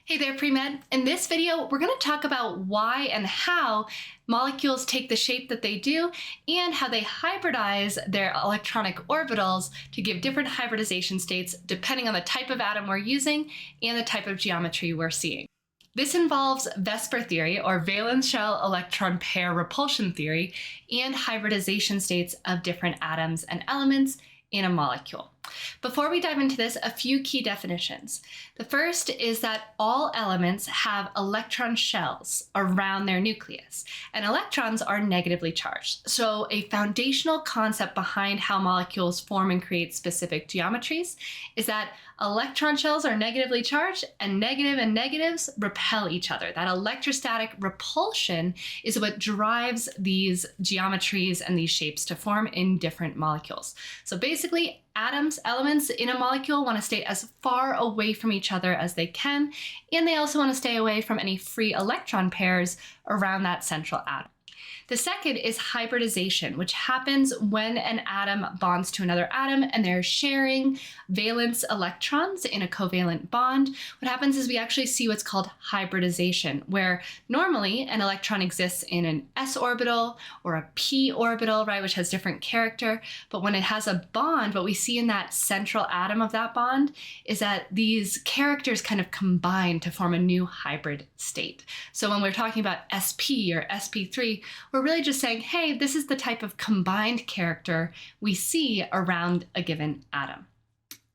Hey there, pre-med. In this video, we're going to talk about why and how molecules take the shape that they do and how they hybridize their electronic orbitals to give different hybridization states depending on the type of atom we're using and the type of geometry we're seeing. This involves VSEPR theory, or valence shell electron pair repulsion theory, and hybridization states of different atoms and elements in a molecule. Before we dive into this, a few key definitions. The first is that all elements have electron shells around their nucleus, and electrons are negatively charged. So a foundational concept behind how molecules form and create specific geometries is that electron shells are negatively charged, and negatives repel each other. That electrostatic repulsion is what drives these geometries and these shapes to form in different molecules. So basically, elements in a molecule want to stay as far away from each other as they can, and they also want to stay away from any free electron pairs around that central atom. The second is hybridization, which happens when an atom bonds to another atom and they're sharing valence electrons in a covalent bond. What happens is we actually see what's called hybridization, where normally an electron exists in an s orbital or a p orbital, right, which has different character. But when it has a bond, what we see in that central atom of that bond is that these characters kind of combine to form a new hybrid state. So when we're talking about sp or sp3, we're really just saying, hey, this is the type of combined character we see around a given atom.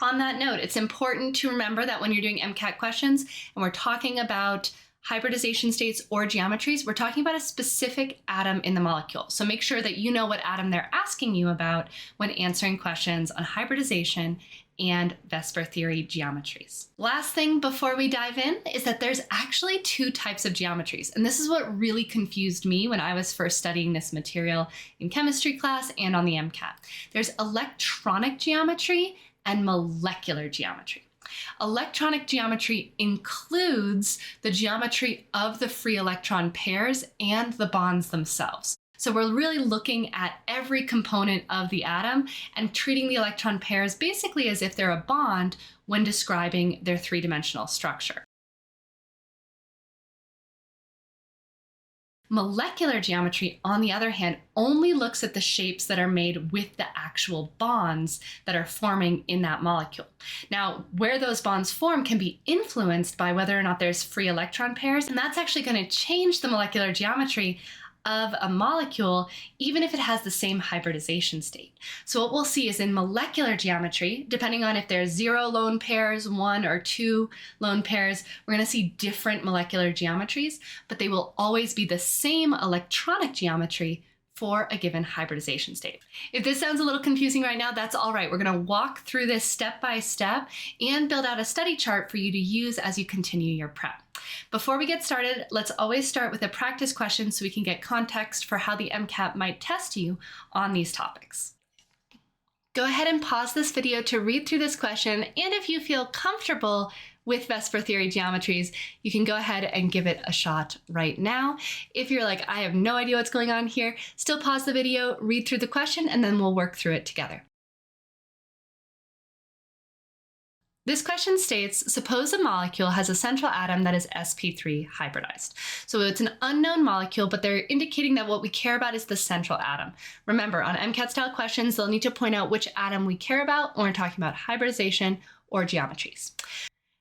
On that note, it's important to remember that when you're doing MCAT questions and we're talking about hybridization states or geometries, we're talking about a specific atom in the molecule. So make sure that you know what atom they're asking you about when answering questions on hybridization and VSEPR theory geometries. Last thing before we dive in is that there's actually two types of geometries. And this is what really confused me when I was first studying this material in chemistry class and on the MCAT. There's electronic geometry and molecular geometry. Electronic geometry includes the geometry of the free electron pairs and the bonds themselves. So we're really looking at every component of the atom and treating the electron pairs basically as if they're a bond when describing their three-dimensional structure. Molecular geometry, on the other hand, only looks at the shapes that are made with the actual bonds that are forming in that molecule. Now, where those bonds form can be influenced by whether or not there's free electron pairs, and that's actually going to change the molecular geometry of a molecule, even if it has the same hybridization state. So what we'll see is in molecular geometry, depending on if there's 0 lone pairs, 1 or 2 lone pairs, we're going to see different molecular geometries, but they will always be the same electronic geometry for a given hybridization state. If this sounds a little confusing right now, that's all right. We're going to walk through this step by step and build out a study chart for you to use as you continue your prep. Before we get started, let's always start with a practice question so we can get context for how the MCAT might test you on these topics. Go ahead and pause this video to read through this question, and if you feel comfortable with VSEPR theory geometries, you can go ahead and give it a shot right now. If you're like, I have no idea what's going on here, still pause the video, read through the question, and then we'll work through it together. This question states, suppose a molecule has a central atom that is sp3 hybridized. So it's an unknown molecule, but they're indicating that what we care about is the central atom. Remember, on MCAT style questions, they'll need to point out which atom we care about when we're talking about hybridization or geometries.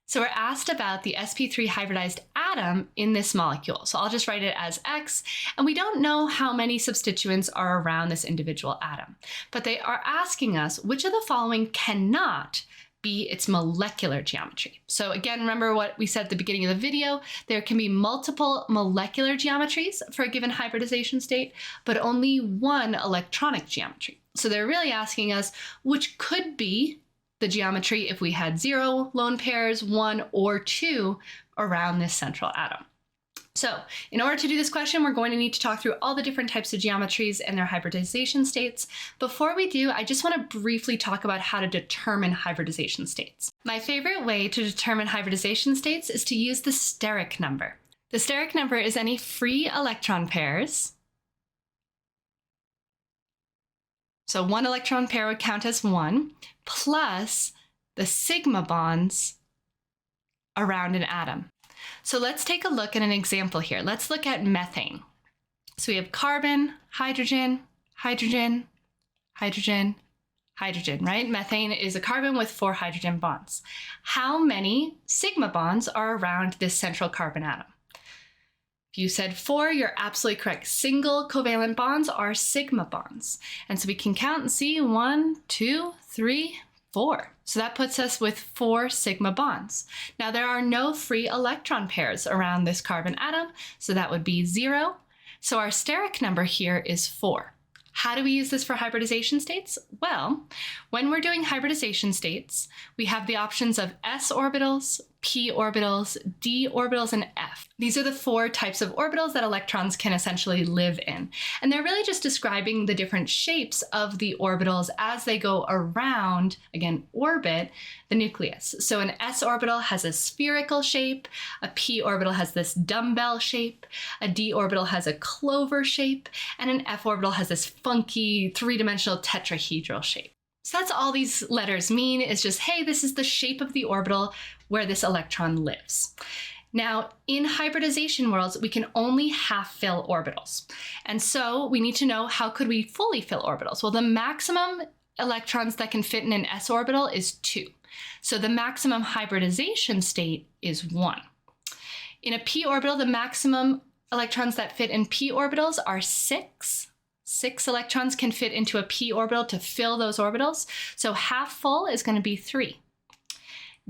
So we're asked about the sp3 hybridized atom in this molecule. So I'll just write it as X, and we don't know how many substituents are around this individual atom, but they are asking us which of the following cannot be its molecular geometry. So again, remember what we said at the beginning of the video, there can be multiple molecular geometries for a given hybridization state, but only one electronic geometry. So they're really asking us which could be the geometry if we had 0 lone pairs, 1 or 2 around this central atom. So in order to do this question, we're going to need to talk through all the different types of geometries and their hybridization states. Before we do, I just want to briefly talk about how to determine hybridization states. My favorite way to determine hybridization states is to use the steric number. The steric number is any free electron pairs. So one electron pair would count as 1, plus the sigma bonds around an atom. So let's take a look at an example here. Let's look at methane. So we have carbon, hydrogen, hydrogen, hydrogen, hydrogen, right? Methane is a carbon with 4 hydrogen bonds. How many sigma bonds are around this central carbon atom? If you said 4, you're absolutely correct. Single covalent bonds are sigma bonds. And so we can count and see 1, 2, 3, 4. So that puts us with 4 sigma bonds. Now there are no free electron pairs around this carbon atom, so that would be 0. So our steric number here is 4. How do we use this for hybridization states? Well, when we're doing hybridization states, we have the options of s orbitals, p orbitals, d orbitals, and f. These are the 4 types of orbitals that electrons can essentially live in. And they're really just describing the different shapes of the orbitals as they go around, again, orbit the nucleus. So an s orbital has a spherical shape, a p orbital has this dumbbell shape, a d orbital has a clover shape, and an f orbital has this funky 3-dimensional tetrahedral shape. So that's all these letters mean, is just, hey, this is the shape of the orbital where this electron lives. Now, in hybridization worlds, we can only half-fill orbitals. And so we need to know, how could we fully fill orbitals? Well, the maximum electrons that can fit in an s orbital is 2. So the maximum hybridization state is 1. In a p orbital, the maximum electrons that fit in p orbitals are 6. 6 electrons can fit into a p orbital to fill those orbitals. So half full is going to be 3.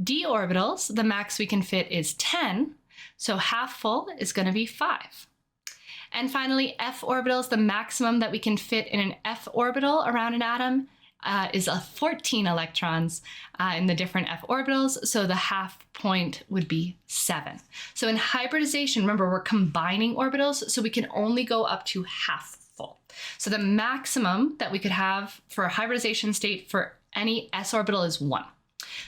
D orbitals, the max we can fit is 10. So half full is going to be 5. And finally, f orbitals, the maximum that we can fit in an f orbital around an atom is 14 electrons in the different f orbitals. So the half point would be 7. So in hybridization, remember, we're combining orbitals, so we can only go up to half full. So the maximum that we could have for a hybridization state for any s orbital is 1.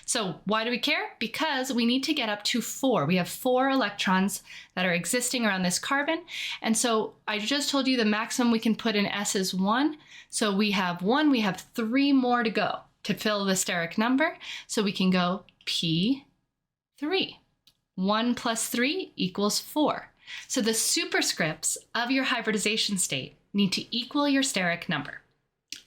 So why do we care? Because we need to get up to 4. We have 4 electrons that are existing around this carbon. And so I just told you the maximum we can put in S is 1. So we have 1, we have 3 more to go to fill the steric number. So we can go P3. 1 plus 3 equals 4. So the superscripts of your hybridization state need to equal your steric number.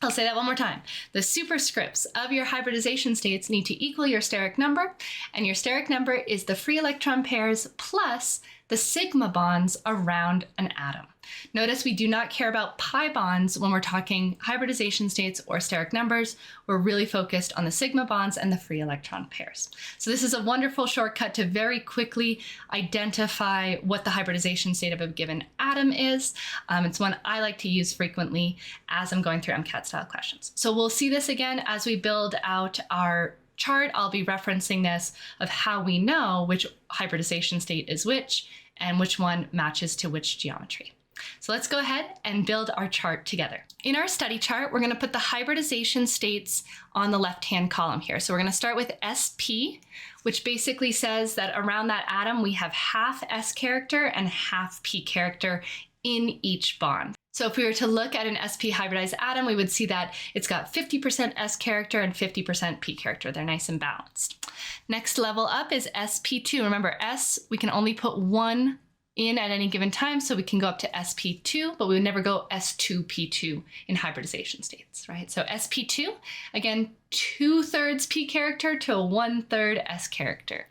I'll say that one more time. The superscripts of your hybridization states need to equal your steric number, and your steric number is the free electron pairs plus the sigma bonds around an atom. Notice we do not care about pi bonds when we're talking hybridization states or steric numbers. We're really focused on the sigma bonds and the free electron pairs. So this is a wonderful shortcut to very quickly identify what the hybridization state of a given atom is. It's one I like to use frequently as I'm going through MCAT style questions. So we'll see this again as we build out our chart. I'll be referencing this of how we know which hybridization state is which and which one matches to which geometry. So let's go ahead and build our chart together. In our study chart, we're going to put the hybridization states on the left-hand column here. So we're going to start with SP, which basically says that around that atom, we have half S character and half P character in each bond. So if we were to look at an sp hybridized atom, we would see that it's got 50% S character and 50% P character. They're nice and balanced. Next level up is sp2. Remember, S, we can only put 1 in at any given time, so we can go up to sp2, but we would never go s2p2 in hybridization states, right? So sp2, again, 2/3 P character to 1/3 S character.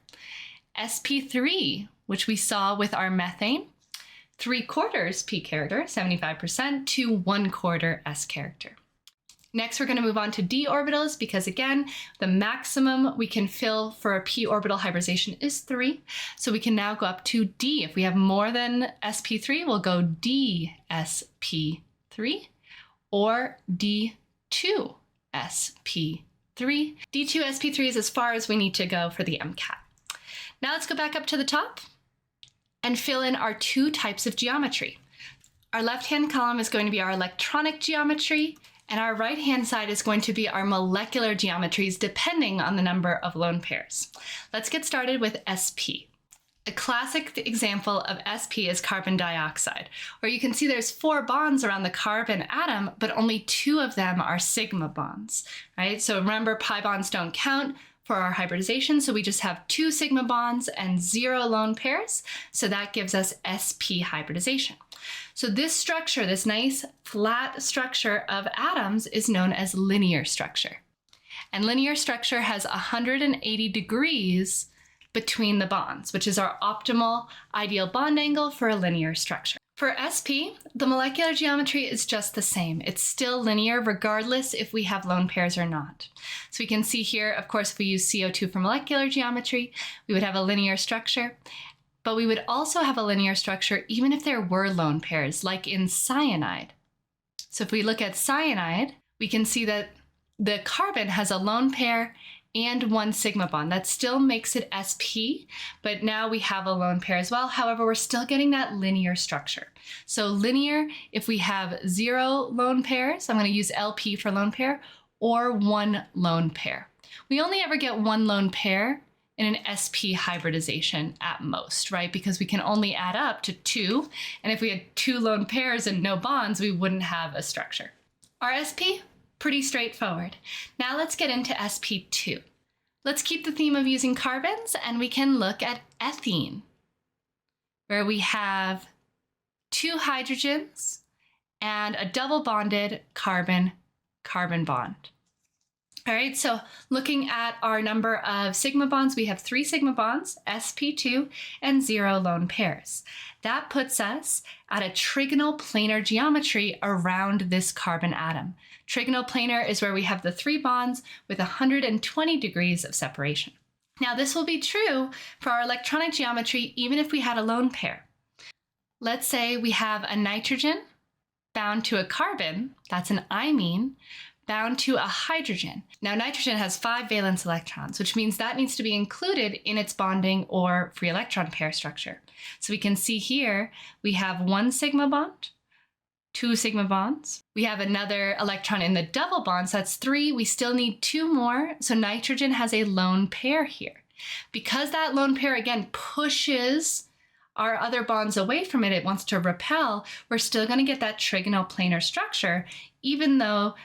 sp3, which we saw with our methane, 3/4 P character, 75%, to 1/4 S character. Next, we're going to move on to d orbitals because, again, the maximum we can fill for a p orbital hybridization is 3. So we can now go up to d. If we have more than sp3, we'll go dsp3 or d2sp3. d2sp3 is as far as we need to go for the MCAT. Now let's go back up to the top and fill in our 2 types of geometry. Our left-hand column is going to be our electronic geometry, and our right-hand side is going to be our molecular geometries, depending on the number of lone pairs. Let's get started with sp. A classic example of sp is carbon dioxide, where you can see there's 4 bonds around the carbon atom, but only 2 of them are sigma bonds, right? So remember, pi bonds don't count. for our hybridization. So we just have 2 sigma bonds and 0 lone pairs. So that gives us sp hybridization. So this structure, this nice flat structure of atoms, is known as linear structure. And linear structure has 180 degrees between the bonds, which is our optimal ideal bond angle for a linear structure. For sp, the molecular geometry is just the same. It's still linear regardless if we have lone pairs or not. So we can see here, of course, if we use CO2 for molecular geometry, we would have a linear structure. But we would also have a linear structure even if there were lone pairs, like in cyanide. So if we look at cyanide, we can see that the carbon has a lone pair and 1 sigma bond. That still makes it sp, but now we have a lone pair as well. However, we're still getting that linear structure. So linear, if we have 0 lone pairs, I'm going to use LP for lone pair, or 1 lone pair. We only ever get 1 lone pair in an sp hybridization at most, right? Because we can only add up to 2, and if we had 2 lone pairs and no bonds, we wouldn't have a structure. Our sp, pretty straightforward. Now let's get into sp2. Let's keep the theme of using carbons, and we can look at ethene, where we have 2 hydrogens and a double bonded carbon-carbon bond. All right, so looking at our number of sigma bonds, we have 3 sigma bonds, sp2, and 0 lone pairs. That puts us at a trigonal planar geometry around this carbon atom. Trigonal planar is where we have the 3 bonds with 120 degrees of separation. Now, this will be true for our electronic geometry even if we had a lone pair. Let's say we have a nitrogen bound to a carbon, that's an imine, bound to a hydrogen. Now, nitrogen has 5 valence electrons, which means that needs to be included in its bonding or free electron pair structure. So we can see here, we have 1 sigma bond, 2 sigma bonds. We have another electron in the double bond, so that's 3. We still need 2 more, so nitrogen has a lone pair here. Because that lone pair, again, pushes our other bonds away from it, it wants to repel, we're still going to get that trigonal planar structure, even though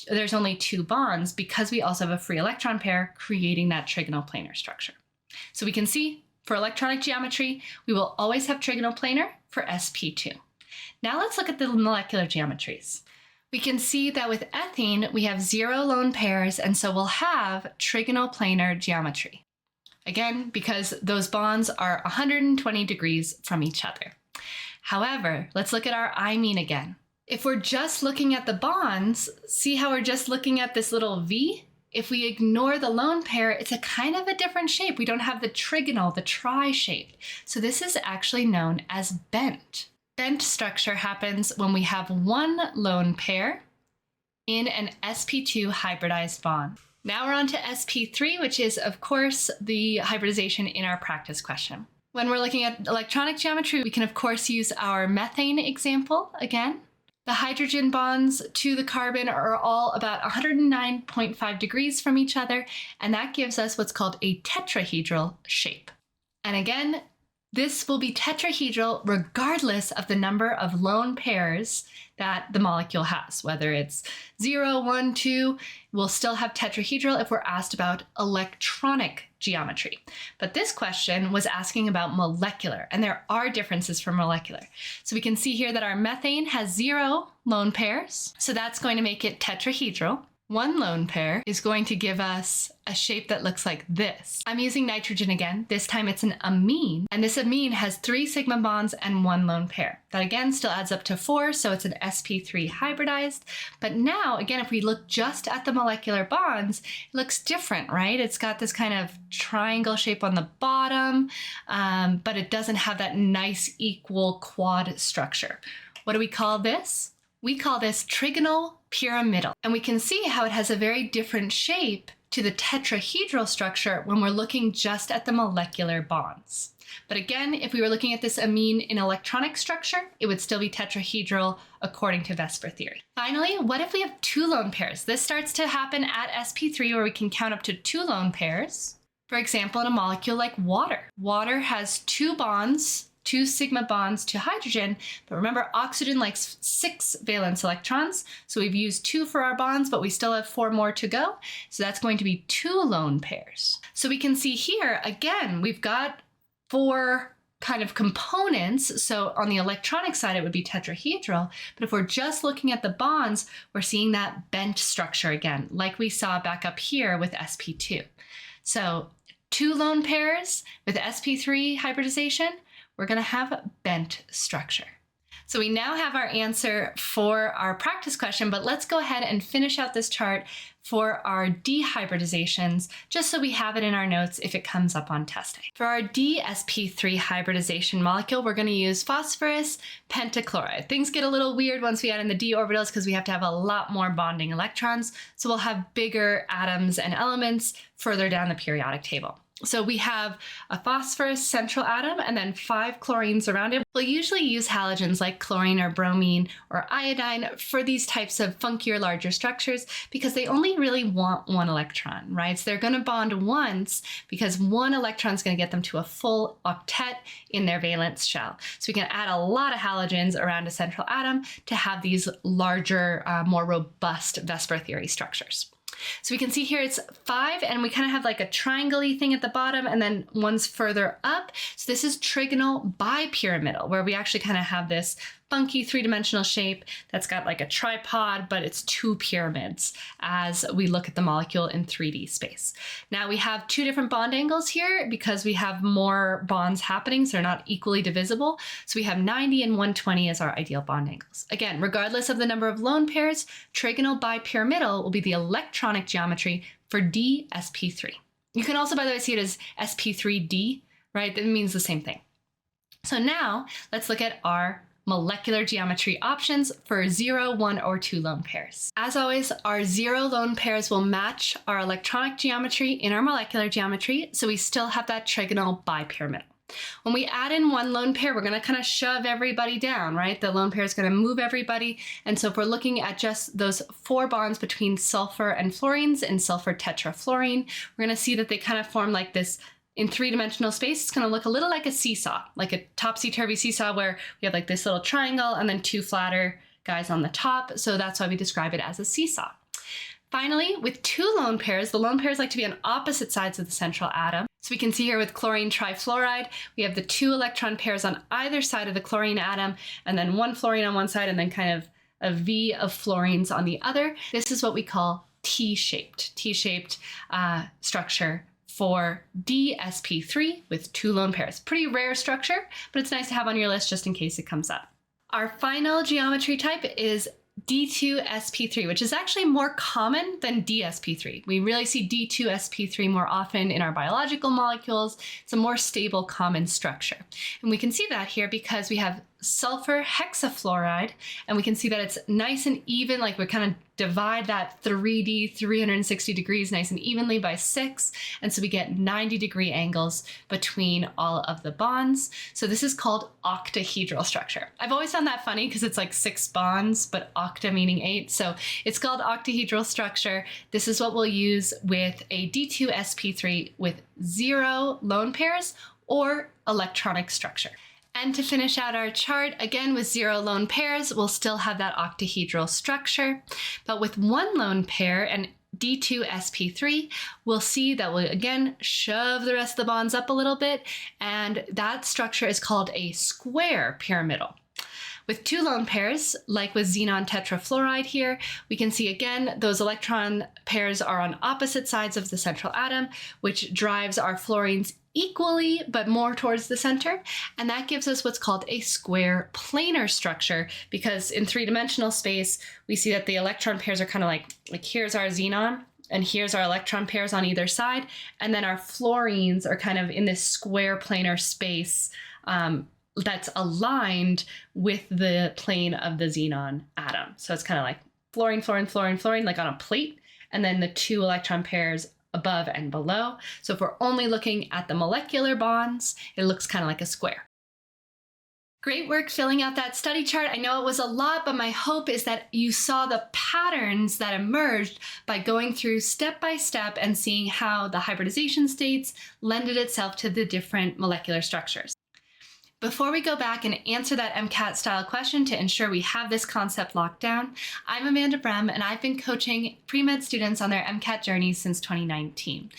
there's only 2 bonds, because we also have a free electron pair creating that trigonal planar structure. So we can see for electronic geometry, we will always have trigonal planar for sp2. Now let's look at the molecular geometries. We can see that with ethene, we have 0 lone pairs, and so we'll have trigonal planar geometry. Again, because those bonds are 120 degrees from each other. However, let's look at our imine again. If we're just looking at the bonds, see how we're just looking at this little V? If we ignore the lone pair, it's a kind of a different shape. We don't have the trigonal, the tri-shape. So this is actually known as bent. Bent structure happens when we have 1 lone pair in an sp2 hybridized bond. Now we're on to sp3, which is, of course, the hybridization in our practice question. When we're looking at electronic geometry, we can, of course, use our methane example again. The hydrogen bonds to the carbon are all about 109.5 degrees from each other, and that gives us what's called a tetrahedral shape. And again, this will be tetrahedral regardless of the number of lone pairs that the molecule has. Whether it's 0, 1, 2, we'll still have tetrahedral if we're asked about electronic geometry. But this question was asking about molecular, and there are differences for molecular. So we can see here that our methane has 0 lone pairs, so that's going to make it tetrahedral. 1 lone pair is going to give us a shape that looks like this. I'm using nitrogen again. This time it's an amine, and this amine has 3 sigma bonds and 1 lone pair. That again still adds up to 4, so it's an sp3 hybridized. But now, again, if we look just at the molecular bonds, it looks different, right? It's got this kind of triangle shape on the bottom, but it doesn't have that nice equal quad structure. What do we call this? We call this trigonal pyramidal. And we can see how it has a very different shape to the tetrahedral structure when we're looking just at the molecular bonds. But again, if we were looking at this amine in electronic structure, it would still be tetrahedral according to VSEPR theory. Finally, what if we have 2 lone pairs? This starts to happen at sp3 where we can count up to 2 lone pairs. For example, in a molecule like water. Water has 2 bonds 2 sigma bonds to hydrogen, but remember oxygen likes 6 valence electrons, so we've used 2 for our bonds, but we still have 4 more to go, so that's going to be 2 lone pairs. So we can see here, again, we've got 4 kind of components. So on the electronic side, it would be tetrahedral, but if we're just looking at the bonds, we're seeing that bent structure again, like we saw back up here with sp2. So 2 lone pairs with sp3 hybridization, we're going to have bent structure. So we now have our answer for our practice question, but let's go ahead and finish out this chart for our dehybridizations, just so we have it in our notes if it comes up on testing. For our dsp3 hybridization molecule, we're going to use phosphorus pentachloride. Things get a little weird once we add in the d orbitals because we have to have a lot more bonding electrons, so we'll have bigger atoms and elements further down the periodic table. So we have a phosphorus central atom and then 5 chlorines around it. We'll usually use halogens like chlorine or bromine or iodine for these types of funkier, larger structures because they only really want 1 electron, right? So they're going to bond once because 1 electron is going to get them to a full octet in their valence shell. So we can add a lot of halogens around a central atom to have these larger, more robust VSEPR theory structures. So we can see here it's 5 and we kind of have like a triangle-y thing at the bottom and then one's further up. So this is trigonal bipyramidal, where we actually kind of have this funky 3-dimensional shape that's got like a tripod, but it's 2 pyramids as we look at the molecule in 3D space. Now we have 2 different bond angles here because we have more bonds happening, so they're not equally divisible. So we have 90 and 120 as our ideal bond angles. Again, regardless of the number of lone pairs, trigonal bipyramidal will be the electronic geometry for dsp3. You can also, by the way, see it as sp3d, right? That means the same thing. So now let's look at our molecular geometry options for 0, 1, or 2 lone pairs. As always, our 0 lone pairs will match our electronic geometry in our molecular geometry, so we still have that trigonal bipyramidal. When we add in 1 lone pair, we're going to kind of shove everybody down, right? The lone pair is going to move everybody, and so if we're looking at just those 4 bonds between sulfur and fluorines and sulfur tetrafluorine, we're going to see that they kind of form like this. In 3-dimensional space, it's going to look a little like a seesaw, like a topsy-turvy seesaw where we have like this little triangle and then 2 flatter guys on the top. So that's why we describe it as a seesaw. Finally, with 2 lone pairs, the lone pairs like to be on opposite sides of the central atom. So we can see here with chlorine trifluoride, we have the 2 electron pairs on either side of the chlorine atom, and then 1 fluorine on one side, and then kind of a V of fluorines on the other. This is what we call T-shaped structure for dsp3 with 2 lone pairs. Pretty rare structure, but it's nice to have on your list just in case it comes up. Our final geometry type is D2sp3, which is actually more common than dsp3. We really see D2sp3 more often in our biological molecules. It's a more stable common structure. And we can see that here because we have sulfur hexafluoride, and we can see that it's nice and even, like we kind of divide that 3D 360 degrees nice and evenly by 6, and so we get 90-degree angles between all of the bonds. So this is called octahedral structure. I've always found that funny because it's like 6 bonds, but octa meaning 8, so it's called octahedral structure. This is what we'll use with a D2sp3 with 0 lone pairs or electronic structure. And to finish out our chart, again with 0 lone pairs, we'll still have that octahedral structure. But with 1 lone pair and D2sp3, we'll see that we'll again shove the rest of the bonds up a little bit, and that structure is called a square pyramidal. With 2 lone pairs, like with xenon tetrafluoride here, we can see again those electron pairs are on opposite sides of the central atom, which drives our fluorines equally, but more towards the center. And that gives us what's called a square planar structure, because in 3-dimensional space, we see that the electron pairs are kind of like here's our xenon, and here's our electron pairs on either side. And then our fluorines are kind of in this square planar space that's aligned with the plane of the xenon atom. So it's kind of like fluorine, fluorine, fluorine, fluorine, like on a plate, and then the 2 electron pairs above and below. So if we're only looking at the molecular bonds, it looks kind of like a square. Great work filling out that study chart. I know it was a lot, but my hope is that you saw the patterns that emerged by going through step by step and seeing how the hybridization states lended itself to the different molecular structures. Before we go back and answer that MCAT style question to ensure we have this concept locked down, I'm Amanda Brem, and I've been coaching pre-med students on their MCAT journey since 2019.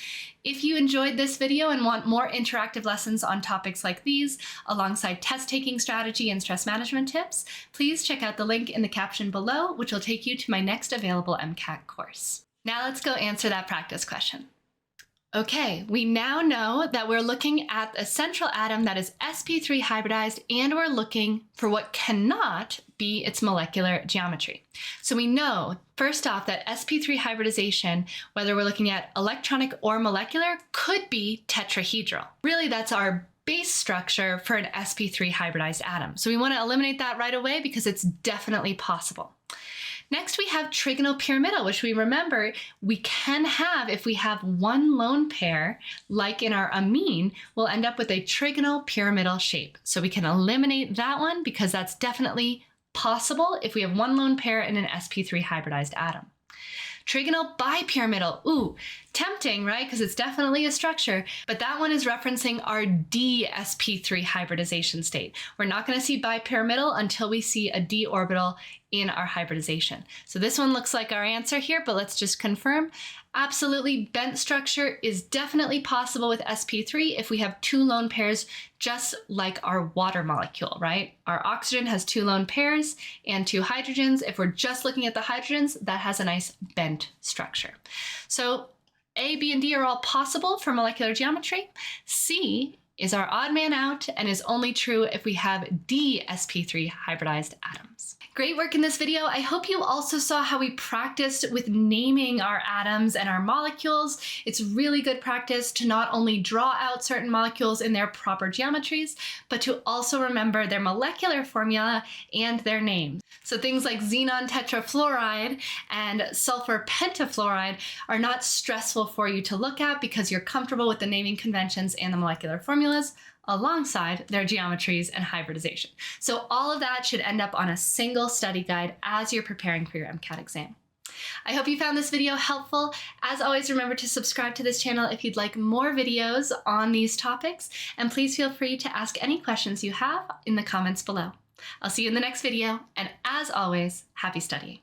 If you enjoyed this video and want more interactive lessons on topics like these, alongside test-taking strategy and stress management tips, please check out the link in the caption below, which will take you to my next available MCAT course. Now let's go answer that practice question. Okay, we now know that we're looking at a central atom that is sp3 hybridized, and we're looking for what cannot be its molecular geometry. So we know, first off, that sp3 hybridization, whether we're looking at electronic or molecular, could be tetrahedral. Really, that's our base structure for an sp3 hybridized atom. So we want to eliminate that right away because it's definitely possible. Next, we have trigonal pyramidal, which we remember we can have if we have one lone pair, like in our amine, we'll end up with a trigonal pyramidal shape. So we can eliminate that one because that's definitely possible if we have one lone pair in an sp3 hybridized atom. Trigonal bipyramidal, ooh, tempting, right? Because it's definitely a structure, but that one is referencing our d sp3 hybridization state. We're not going to see bipyramidal until we see a d orbital in our hybridization. So this one looks like our answer here, but let's just confirm. Absolutely, bent structure is definitely possible with sp3 if we have two lone pairs, just like our water molecule, right? Our oxygen has two lone pairs and two hydrogens. If we're just looking at the hydrogens, that has a nice bent structure. So A, B, and D are all possible for molecular geometry. C is our odd man out and is only true if we have d sp3 hybridized atoms. Great work in this video. I hope you also saw how we practiced with naming our atoms and our molecules. It's really good practice to not only draw out certain molecules in their proper geometries, but to also remember their molecular formula and their names. So things like xenon tetrafluoride and sulfur pentafluoride are not stressful for you to look at because you're comfortable with the naming conventions and the molecular formulas alongside their geometries and hybridization. So all of that should end up on a single study guide as you're preparing for your MCAT exam. I hope you found this video helpful. As always, remember to subscribe to this channel if you'd like more videos on these topics, and please feel free to ask any questions you have in the comments below. I'll see you in the next video, and as always, happy studying.